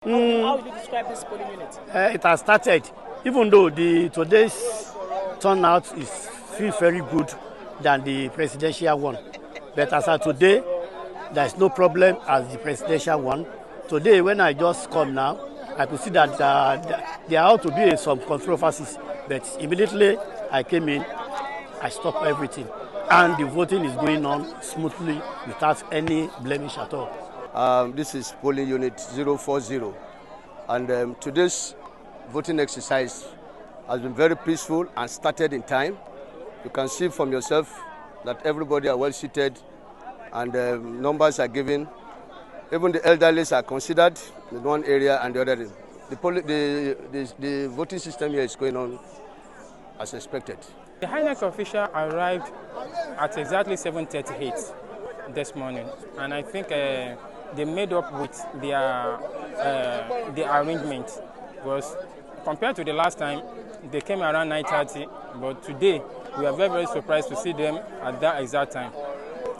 How would you describe this polling unit? It has started, even though today's turnout feels very good than the presidential one. But as of today, there is no problem as the presidential one. Today, when I just come now, I could see that there ought to be some controversies. But immediately I came in, I stopped everything. And the voting is going on smoothly without any blemish at all. This is polling unit 040. And today's voting exercise has been very peaceful and started in time. You can see from yourself that everybody are well seated and numbers are given. Even the elderly are considered in one area and the other. The voting system here is going on as expected. The INEC official arrived at exactly 7:38 this morning, and I think they made up with the arrangement. Because compared to the last time, they came around 9:30, but today we are very, very surprised to see them at that exact time.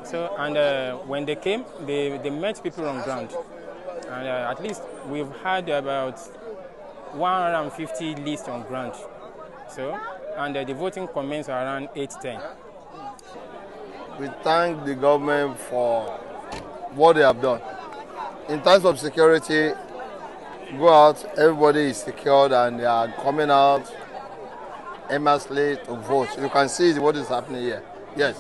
So, and when they came, they met people on ground, and at least we've had about 150 lists on ground. So, and the voting commenced around 8:10. We thank the government for what they have done. In terms of security, go out, everybody is secured and they are coming out immensely to vote. You can see what is happening here. Yes.